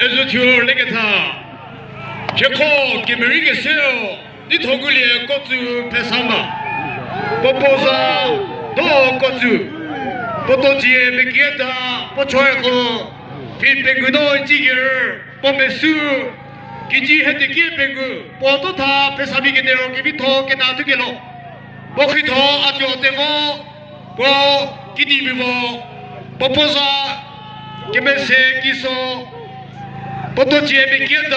에즈티오 레게타 제코 기메리게세요 니토글리에 꽃주 페사마 뽀뽀사 도 꽃주 뽀또지에 메기에다 뽀초에코 필뱅그노 지기를 뽀메수 기지 헤드기에 뱅그 뽀또타 페사미게 내로 기비토 게나트게로 뽀키토 아티오테고 뽀 기디비보 뽀뽀사 기메세 기소 뽀또지에 메기에다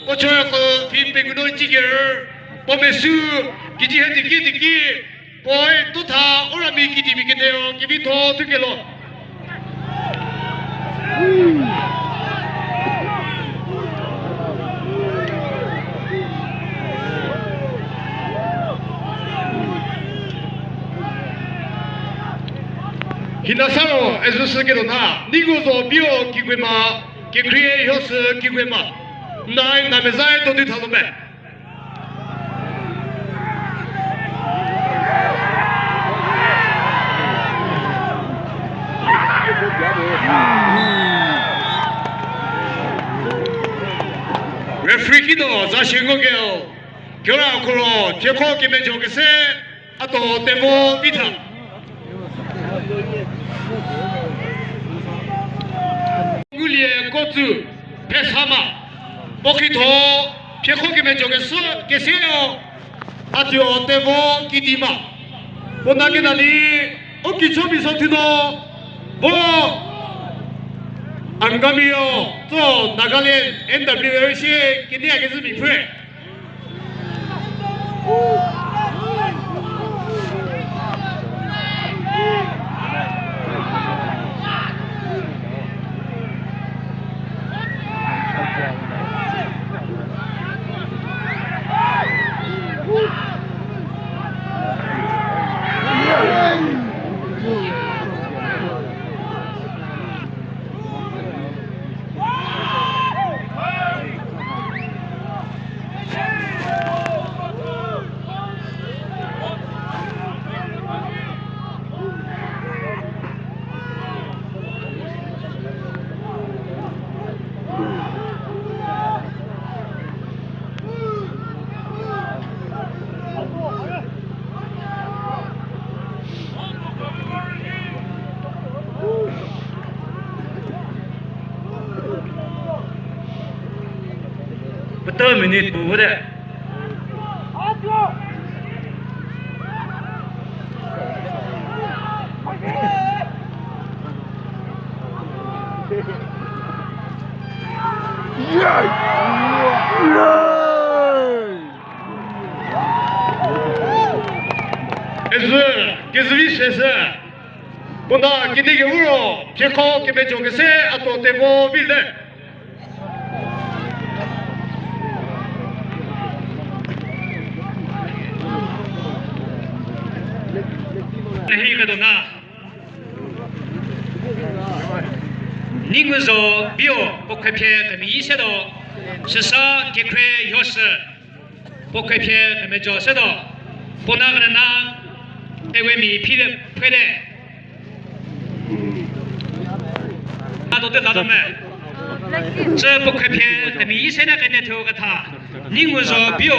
뽀초에코 필뱅그노 지기를 뽀메수 기지 헤드기에 보이 또다 오라미 기디비게네요 기비토 트게로 히나사로 에즈스게로나 니고소 비오 기괴마 게크리에 요스 기괴마 나이 나메자에 도디타노메 레프리키도 자신고게요 결합으로 제코 김에 저기세 아또 데모 비타 굴리에 꽃주 페사마 포키토 제코 김에 저기서 계세요 아또 데모 기디마 보나게나니 오키초비 소티도 뭐 안가미요 또 나갈렌 NWC 기대하게 좀 이쁘게 Betul menit buat. Gezvishese. Bunda gidege uro. Çeko kime jogese ato tebo bilde. नहीं कदोना निंगुजो बियो पोखपे कमीसेदो ससा केक्रे योस पोखपे कमेजोसेदो पोनागना एवेमी फिले फेले आदोते दादमे 제 पोखपे कमीसेना कनेथो कथा निंगुजो बियो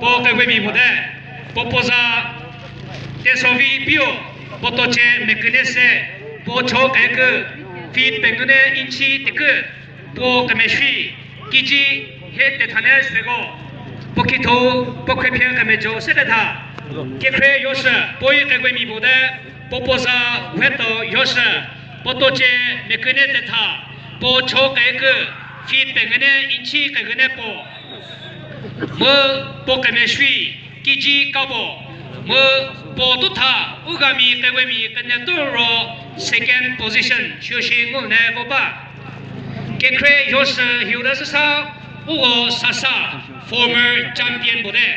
पोखवेमी मुदे पोपोजा Tesovi bio potoche mekanese pocho ek feed pengune inchi tek po kameshi kiji he tethane svego pokito pokepya kamejo sedata kekre yosa poi kagwemi bode poposa veto yosa potoche mekane tetha pocho ek feed pengune inchi kagune po mo pokameshi kiji kabo mo Potuta Ugami Kawemi Kanaturo second position Shushi Ngune Boba Kekre Yos Hudasa Ugo Sasa former champion Bode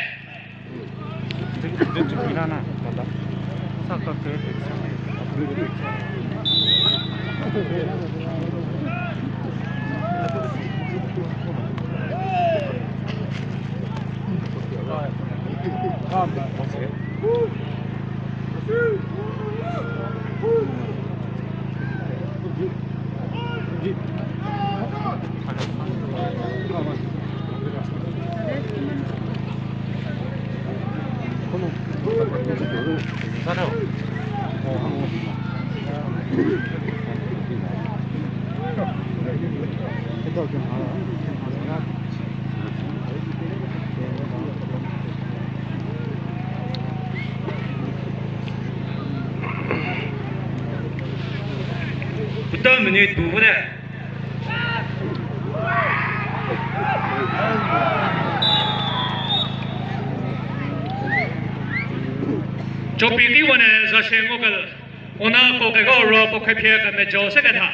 2 minutes pour vous. Chopiti one is a shengogal. Ona Pokago Rob Pokapia and the Josegata.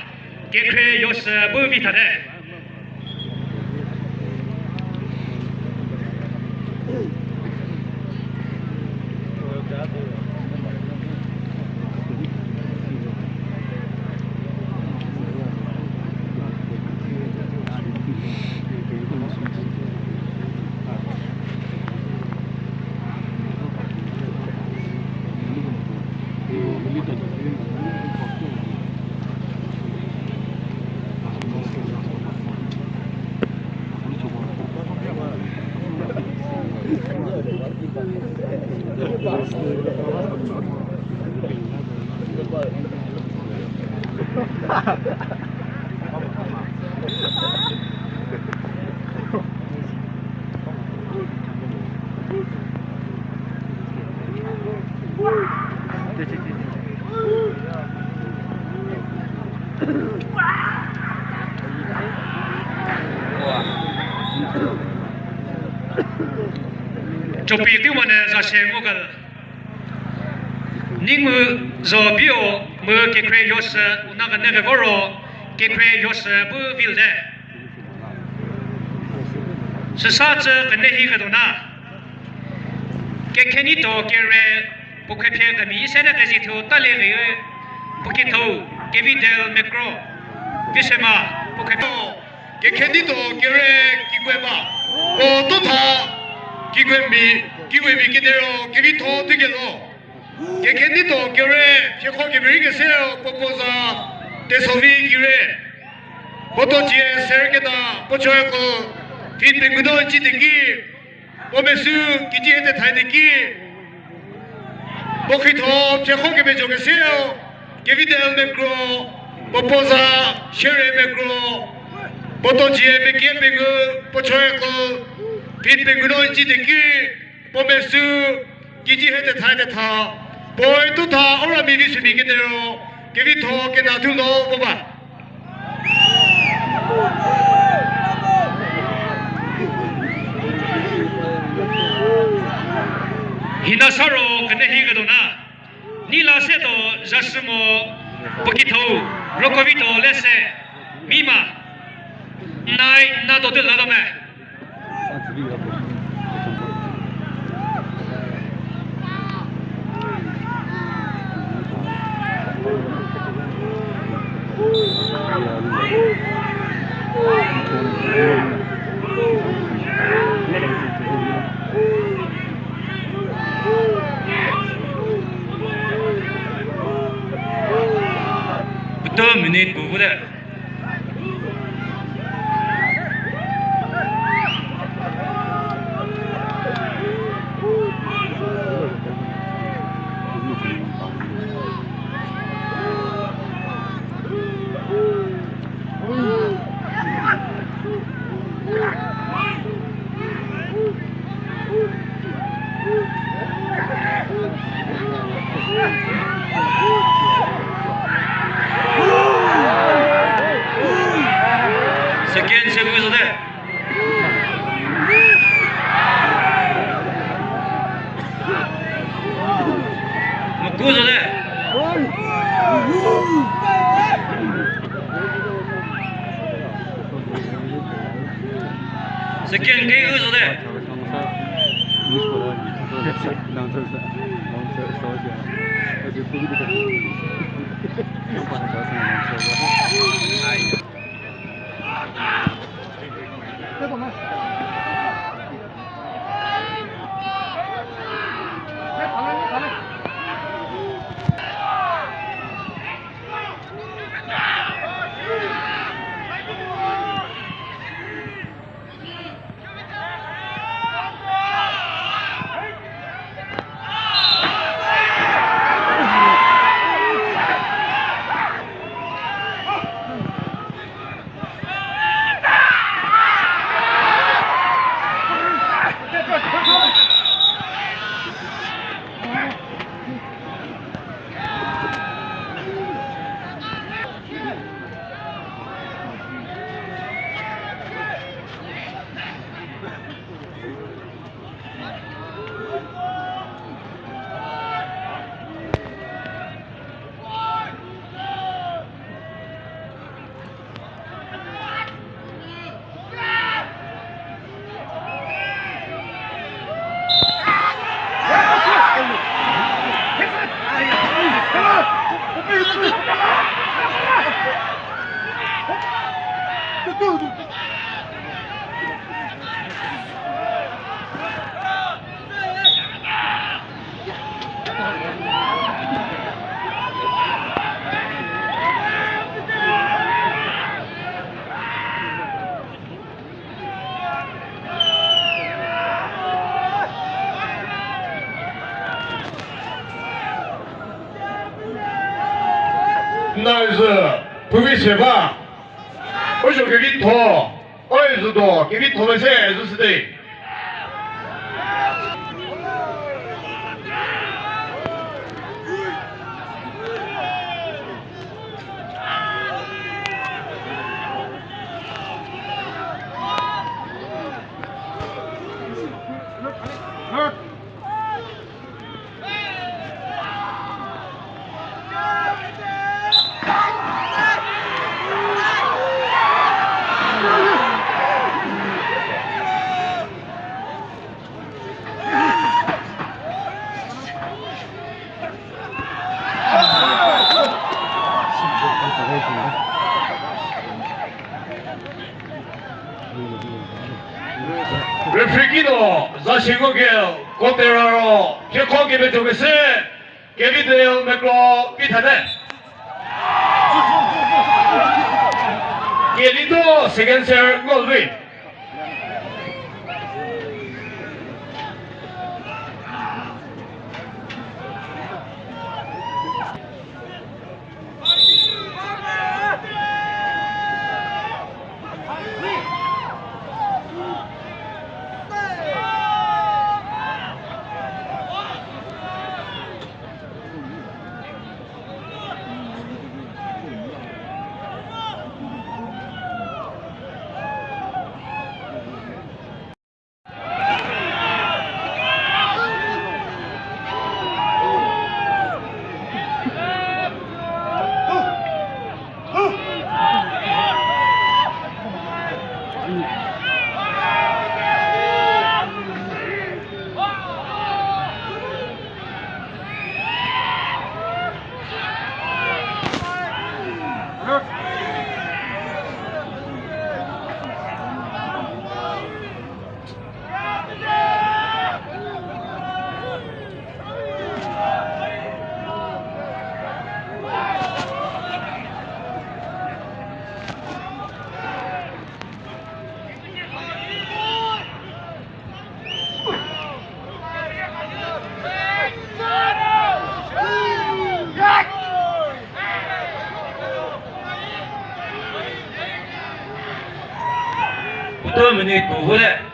Get clear your movie today. Chopiti one is a shengogal. Ningu Zobio, Murky Crayos, Naga Negavoro, Gekrayos, Burville. Sasata, the Nehigadona. Gekenito, Gere, Bukapia, the Misena Gazito, Taleri, Bukito, Gavidel, Macro, Visema, Bukato, Gekenito, Gere, Giguema, O Tota, Giguemi, Gidero, Givito, Tigelo. Gekenito, Gere, Cheko Gibirigasel, Poposa, Desovi, Gire, Potochi, Sergeta, Pochoco, Fitbingudo, Chitiki, Omesu, Kiji, the Tainiki, Bokito, Cheko Gibijogasel, Gividel Macro, Poposa, Sherry Macro, Potochi, Mekiabigu, Pochoco, Fitbingudo, Chitiki, Omesu, Kiji, the Tainata. Boy, to ta, or a maybe should be get there. Give it talk and I do know over. Hinasaro, and the Higadona Nila Seto, Zasumo, Pokito, Rokovito, Lesse, Mima, Nai, Nato de Ladame. Deux minutes pour vous dire. Second series there. Makuzo there. Second game is there. 那是不会吃饭，我就给你拖，20多，给你拖了些，就是的。Refrigido, za 신고게요. 고대라로 개코기에 되겠어. 개비데요 맥로 비타네. 개리도 세겐셀 골비. 부터문이 구분해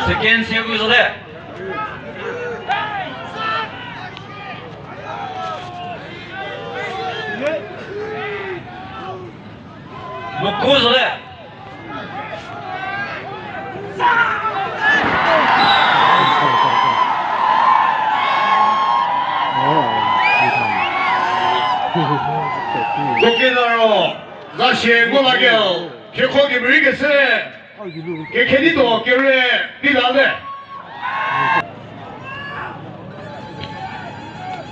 세컨 세우고서래 놓고서래 도끼나로 자시행고나겨 개코기 물리겠어 개캐디도 겨울에 비나네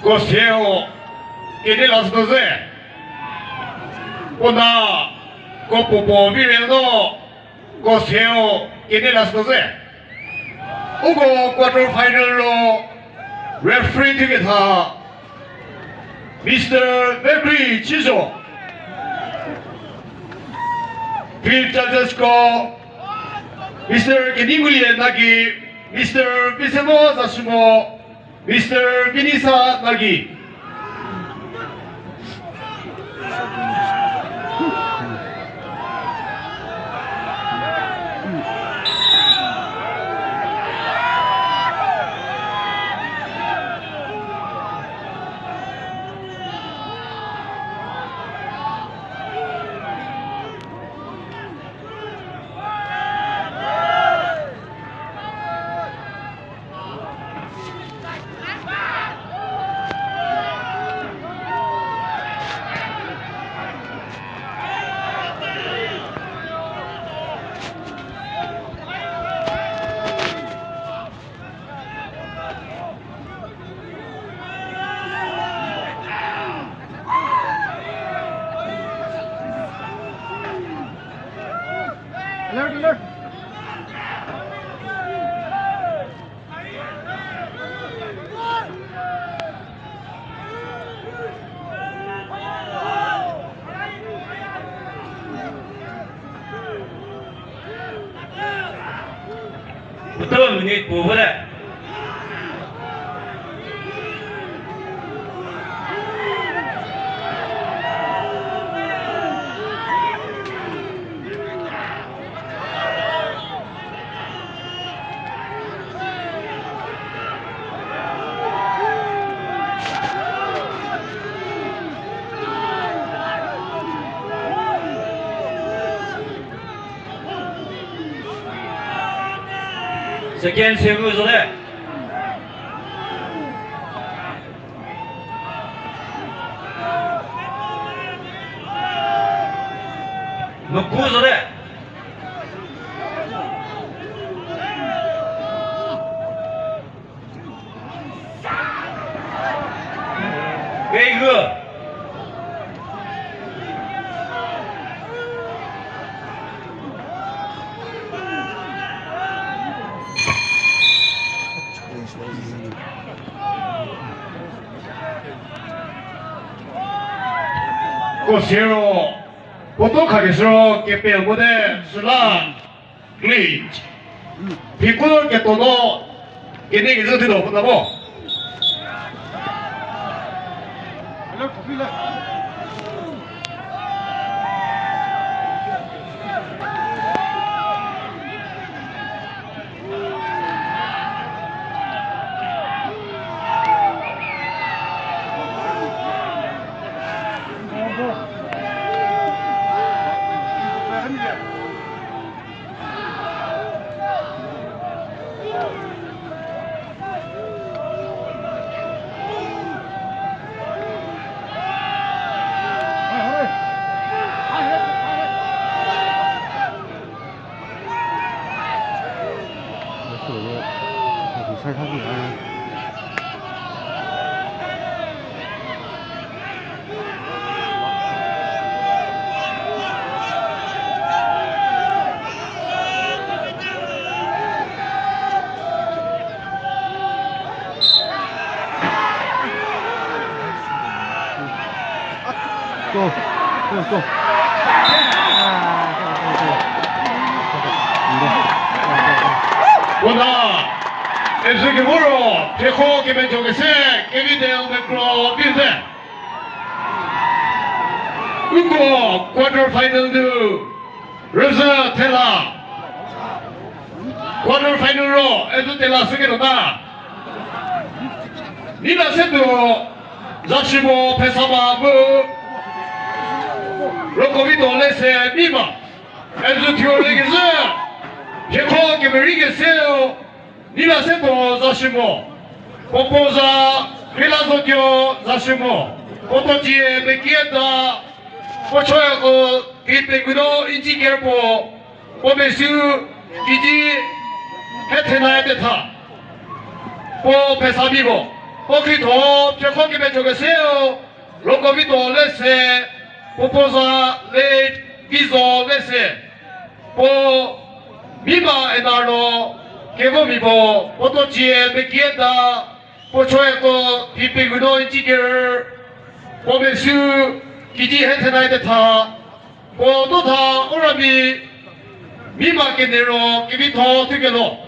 고세오 개디라스도세 오나 고뽀뽀 비레노 고세오 개디라스도세 오고 쿼터 파이널로 레프리 되겠다 미스터 맥리 지소 필 judges ko Mr. Keninguli Nagi, Mr. Bisemo Sasumo, Mr. Vinisa Nagi. Alert, alert. Betul menit boleh. Sekian sewu sudah. Nuku sudah. Gaya. Cosero, Potocagero, que permode, Sula, Glitch. Piccolo che todo, che ne è dopo da mo. Alert, alert. Go, go, go. Buona, e se che vorrò, che ho che penso che sei, che video me pro bise. Ugo, quarter final do, Rosa Tela. Quarter final ro, e tu te la segno da. Nina sento, Zashimo Pesama bu. Rokovito lese mima, e tu ti ho legge. Je crois que Mérique Seo, ni la sepo Zashimo, Poposa, Filazokyo Zashimo, Pototie, Bekieta, Pochoyako, Kitekudo, Ichikerpo, Pomesu, Iji, Hetena Deta, Po Pesamibo, Pokito, je crois que Mérique Seo, Rokovito lese, Poposa, Le, Gizo lese, Po. Mima enaro, kevo mibo, potochie bekieta, pochoeko, pipiguno inchiger, pomesu, kiji hetenai deta, potota orami, mima kenero, kibito tugelo.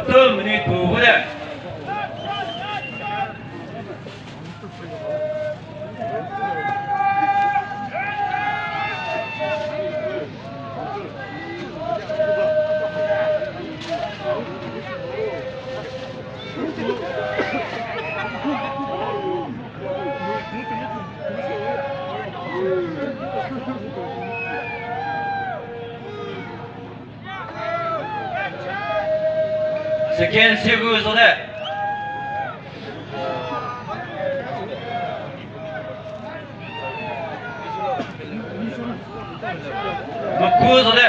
부터 문이 두 부대. 세컨 세구소대. 구소대.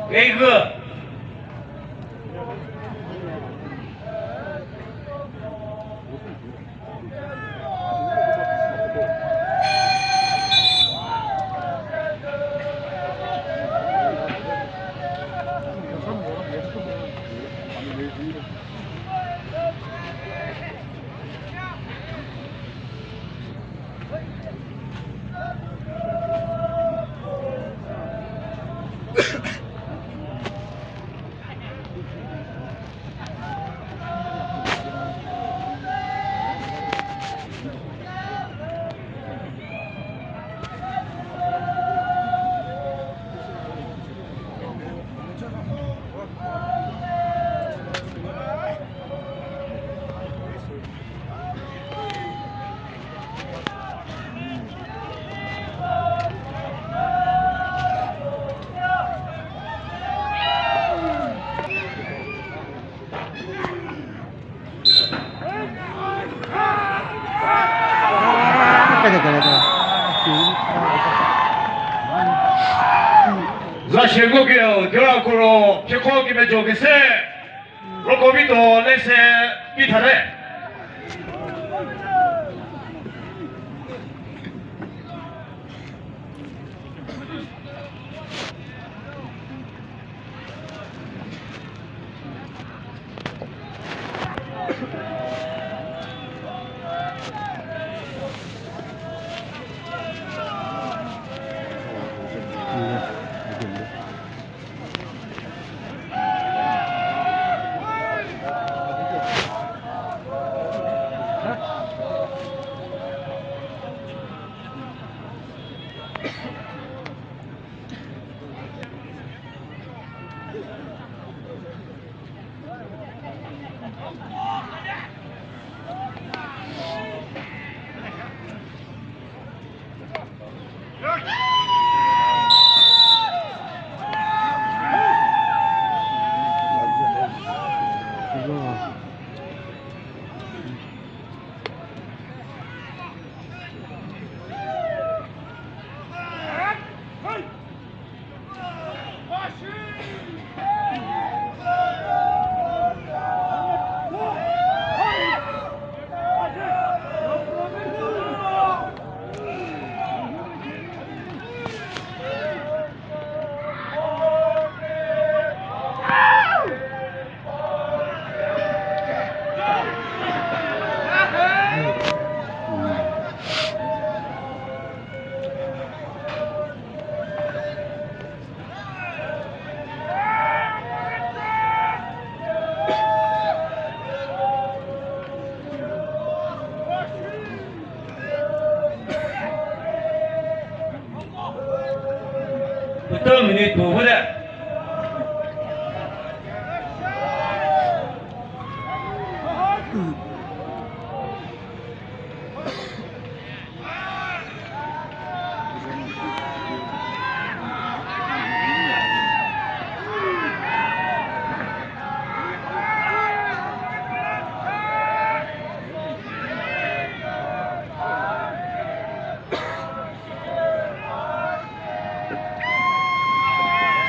웨이그. 자신국이요 드라쿠로 피코기메 조기세 로코비도 레세 비타레 부터 문이 두 부대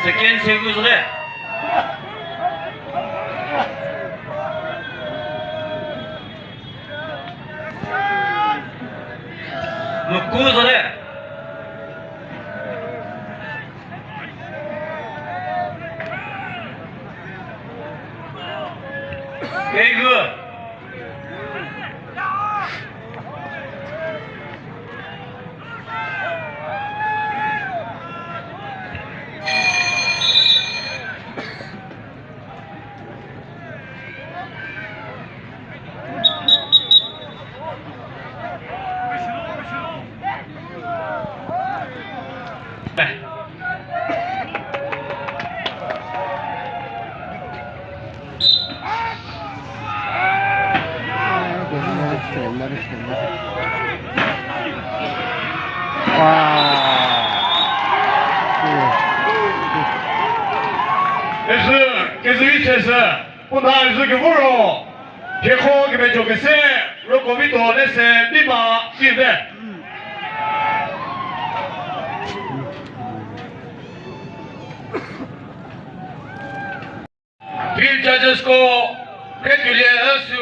세컨 세구조대 구조대 개그 그래서 위치에서 오늘 이렇게 보러 개코 김에 좋겠어 로코비도 내세 니마 비데 빌자저스코 페큐리에스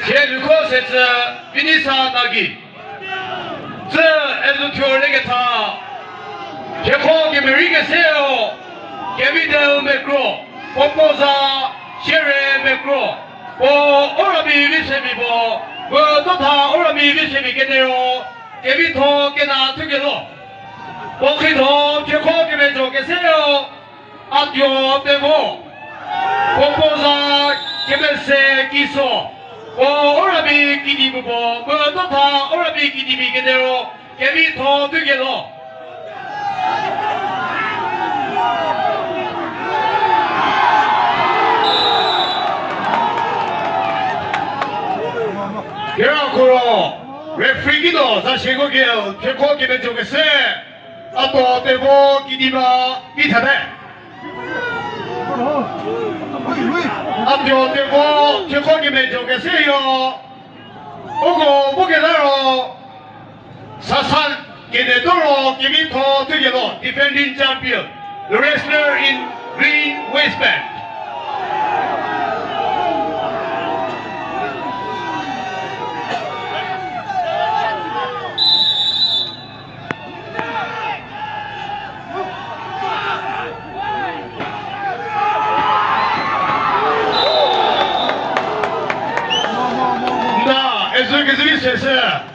제일 코세츠 비니사 나기 저 에즈튜어레게타 개코 김에 리게세요 개비데 메크로 포포사 쉐레 메크로 오라비 위세미보 뭐또다 오라비 위세미겠네요 개비토 깨나 특게도 오키도 개코기면 좋겠어요 아디오 때모 포포사 개베세 기소 오라비 기디무보 뭐또다 오라비 기디미겠네요 개비토 특게도 결합으로 레프리기도 사실 거기에 개코기면 좋겠어요 아또 대보 기디마 비타네 앞쪽 대보 개코기면 좋겠어요 오고 보게나로 사산 게네도로 기미토 특게도 디펜딩 챔피언 The wrestler in green waistband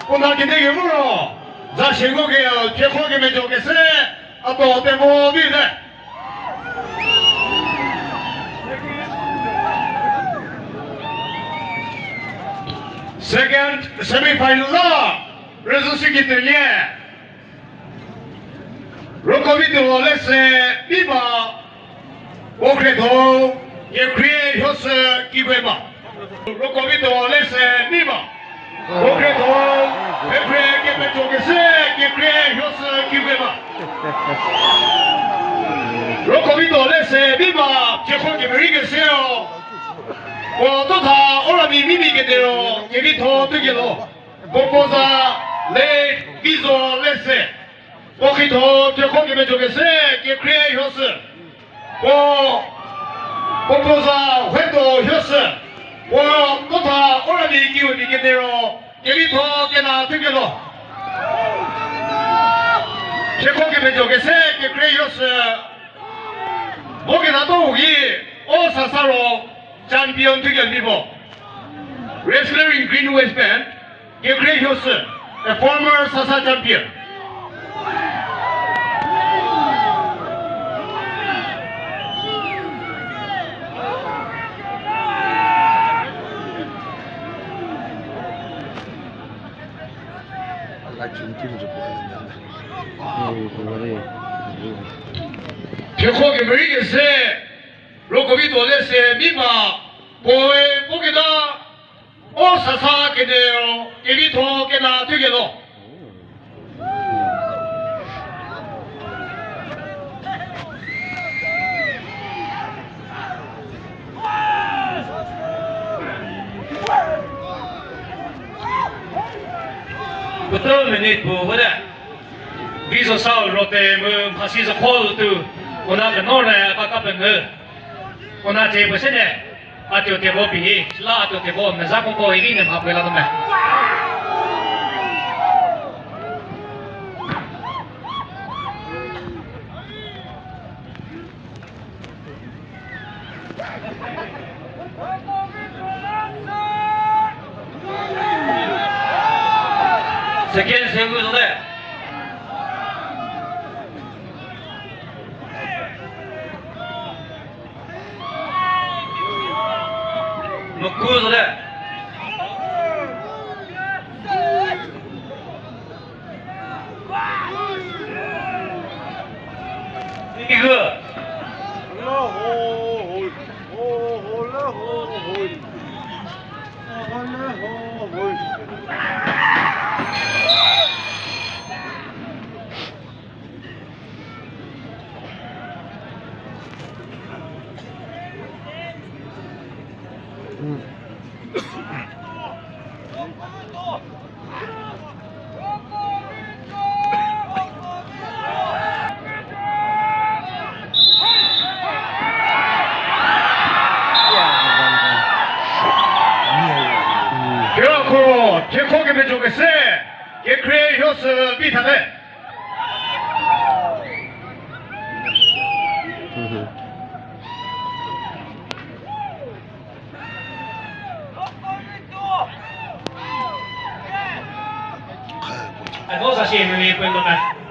오늘 기대게 물어 자 신곡이에요 개코기면 좋겠어 아또 대보 비네 Second semi-final results 때문에 로코비도 레세 비바 오크레도 예크리에 효스 기괴마 로코비도 레세 비바 오크레도 예크리에 게메 쪽에서 예크리에 효스 기괴마 로코비도 레세 비바 제코기 메리겠어요 또다 오라비 미미겠네요 예비토 뜨게로 포포사 레 비조 레세 오키토 제코기면 좋겠어 예크리에 효스 포포사 회도 효스 또다 오라비 기운이겠네요 예비토 깨나 뜨게로 제코기면 좋겠어 예크리에 효스 목에다 도우기 오사사로 Champion Ticket Vivo. Wrestler in green waistband, Yekre Hyosung, a former Sasa champion. 개코기 메리게세 로코비도 레세 미마 보에 보게다 오사사게네요 예비토 깨나 되게도 betul menit bu pada bisa saul rote mem hasil sekolah tu 오나 그 노래 아까는 오나 제보시네 아주 대보비 라도 대보 메자고 보이기는 바쁘라던데 세계 세계에서네 먹고서네 이거 그렇고 제코기면 좋겠어 예크레 효스 비타네多少谢你朋友们